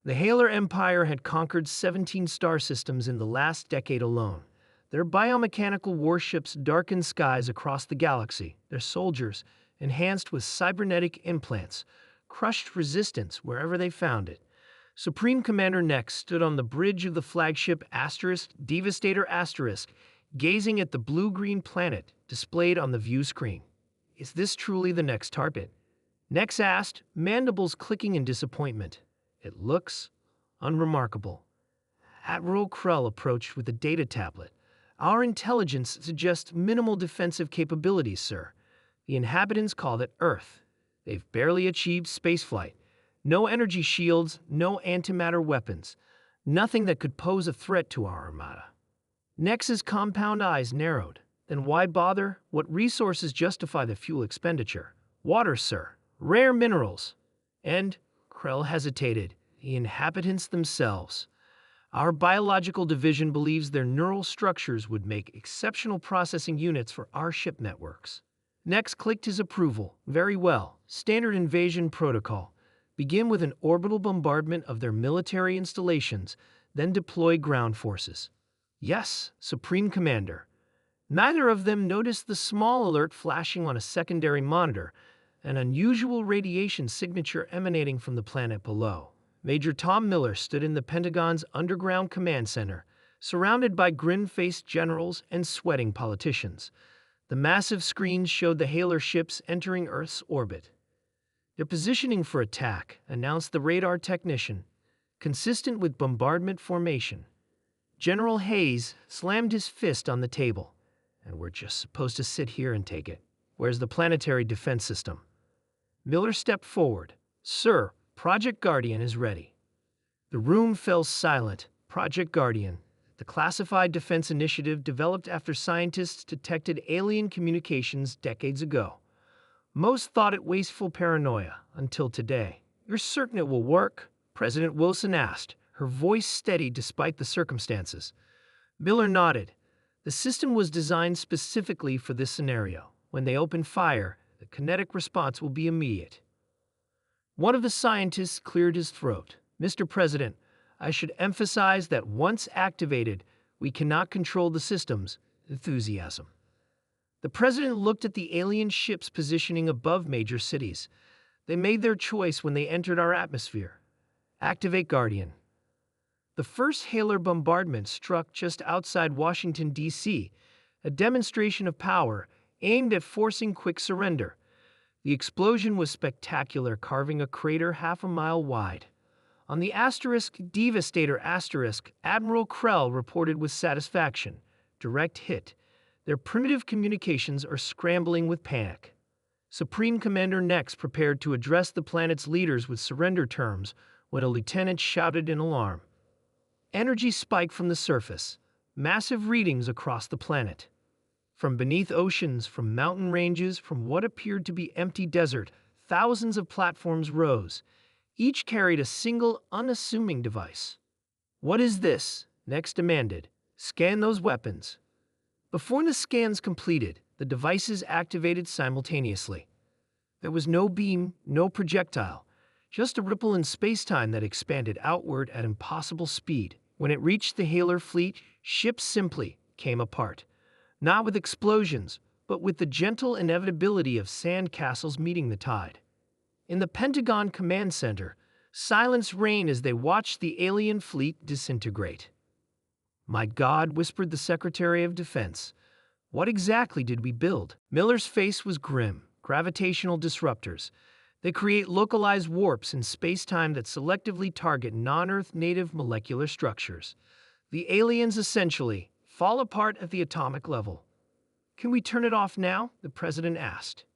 The Halar Empire had conquered 17 star systems in the last decade alone. Their biomechanical warships darkened skies across the galaxy. Their soldiers, enhanced with cybernetic implants, crushed resistance wherever they found it. Supreme Commander Nex stood on the bridge of the flagship Devastator Asterisk, gazing at the blue-green planet displayed on the view screen. Is this truly the next target? Nex asked, mandibles clicking in disappointment. It looks unremarkable. Admiral Krell approached with a data tablet. Our intelligence suggests minimal defensive capabilities, sir. The inhabitants call it Earth. They've barely achieved spaceflight. No energy shields, no antimatter weapons. Nothing that could pose a threat to our armada. Nex's compound eyes narrowed. Then why bother? What resources justify the fuel expenditure? Water, sir. Rare minerals. And, Krell hesitated, the inhabitants themselves. Our biological division believes their neural structures would make exceptional processing units for our ship networks. Nex clicked his approval. Very well. Standard invasion protocol. Begin with an orbital bombardment of their military installations, then deploy ground forces. Yes, Supreme Commander. Neither of them noticed the small alert flashing on a secondary monitor, an unusual radiation signature emanating from the planet below. Major Tom Miller stood in the Pentagon's underground command center, surrounded by grin-faced generals and sweating politicians. The massive screens showed the Halar ships entering Earth's orbit. They're positioning for attack, announced the radar technician, consistent with bombardment formation. General Hayes slammed his fist on the table. And we're just supposed to sit here and take it. Where's the planetary defense system? Miller stepped forward. Sir, Project Guardian is ready. The room fell silent. Project Guardian, the classified defense initiative developed after scientists detected alien communications decades ago. Most thought it wasteful paranoia until today. You're certain it will work? President Wilson asked, her voice steady despite the circumstances. Miller nodded. The system was designed specifically for this scenario. When they open fire, the kinetic response will be immediate. One of the scientists cleared his throat. Mr. President, I should emphasize that once activated, we cannot control the system's enthusiasm. The president looked at the alien ships positioning above major cities. They made their choice when they entered our atmosphere. Activate Guardian. The first Halar bombardment struck just outside Washington, D.C., a demonstration of power aimed at forcing quick surrender. The explosion was spectacular, carving a crater half a mile wide. On the Devastator Asterisk, Admiral Krell reported with satisfaction. Direct hit. Their primitive communications are scrambling with panic. Supreme Commander Nex prepared to address the planet's leaders with surrender terms when a lieutenant shouted in alarm. Energy spiked from the surface, massive readings across the planet. From beneath oceans, from mountain ranges, from what appeared to be empty desert, thousands of platforms rose. Each carried a single, unassuming device. What is this? Nex demanded. Scan those weapons. Before the scans completed, the devices activated simultaneously. There was no beam, no projectile, just a ripple in space-time that expanded outward at impossible speed. When it reached the Halar fleet, ships simply came apart. Not with explosions, but with the gentle inevitability of sand castles meeting the tide. In the Pentagon Command Center, silence reigned as they watched the alien fleet disintegrate. My God, whispered the Secretary of Defense. What exactly did we build? Miller's face was grim. Gravitational disruptors. They create localized warps in space-time that selectively target non-Earth native molecular structures. The aliens essentially fall apart at the atomic level. Can we turn it off now? The president asked.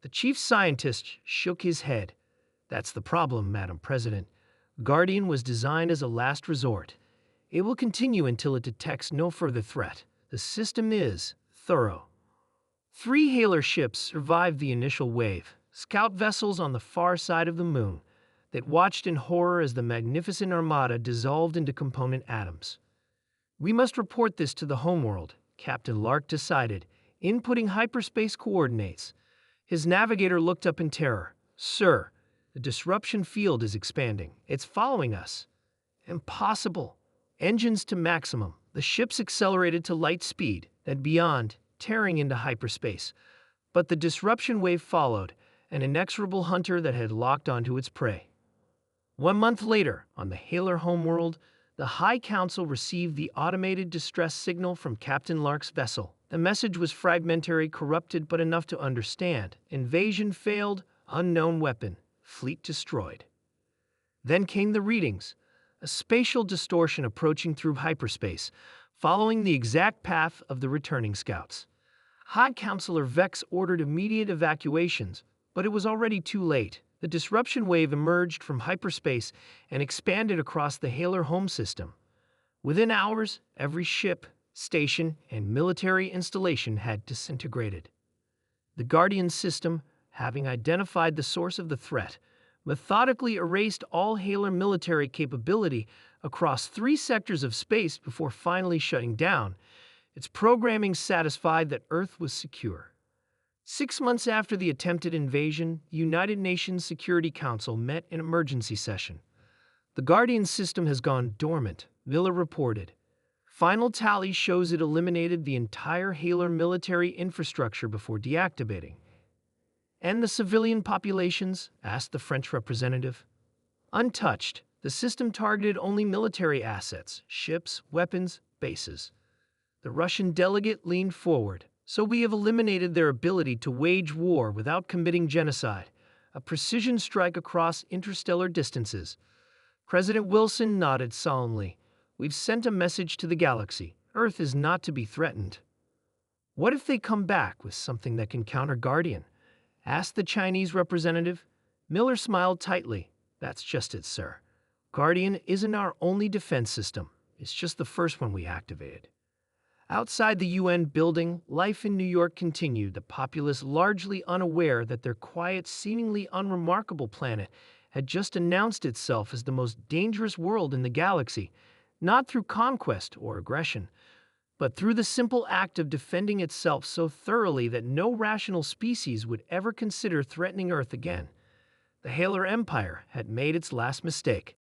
The chief scientist shook his head. That's the problem, Madam President. Guardian was designed as a last resort. It will continue until it detects no further threat. The system is thorough. 3 Halar ships survived the initial wave, scout vessels on the far side of the moon that watched in horror as the magnificent armada dissolved into component atoms. We must report this to the homeworld, Captain Lark decided, inputting hyperspace coordinates. His navigator looked up in terror. Sir, the disruption field is expanding. It's following us. Impossible. Engines to maximum. The ships accelerated to light speed and beyond, tearing into hyperspace. But the disruption wave followed, an inexorable hunter that had locked onto its prey. 1 month later, on the Haler homeworld, the High Council received the automated distress signal from Captain Lark's vessel. The message was fragmentary, corrupted, but enough to understand. Invasion failed, unknown weapon, fleet destroyed. Then came the readings, a spatial distortion approaching through hyperspace, following the exact path of the returning scouts. High Counselor Vex ordered immediate evacuations, but it was already too late. The disruption wave emerged from hyperspace and expanded across the Haler home system. Within hours, every ship, station, and military installation had disintegrated. The Guardian system, having identified the source of the threat, methodically erased all Haler military capability across 3 sectors of space before finally shutting down, its programming satisfied that Earth was secure. 6 months after the attempted invasion, the United Nations Security Council met in emergency session. The Guardian system has gone dormant, Miller reported. Final tally shows it eliminated the entire Haler military infrastructure before deactivating. And the civilian populations? Asked the French representative. Untouched, the system targeted only military assets, ships, weapons, bases. The Russian delegate leaned forward. So we have eliminated their ability to wage war without committing genocide, a precision strike across interstellar distances. President Wilson nodded solemnly. We've sent a message to the galaxy. Earth is not to be threatened. What if they come back with something that can counter Guardian? Asked the Chinese representative. Miller smiled tightly. That's just it, sir. Guardian isn't our only defense system. It's just the first one we activated. Outside the UN building, life in New York continued, the populace largely unaware that their quiet, seemingly unremarkable planet had just announced itself as the most dangerous world in the galaxy, not through conquest or aggression, but through the simple act of defending itself so thoroughly that no rational species would ever consider threatening Earth again. The Haler Empire had made its last mistake.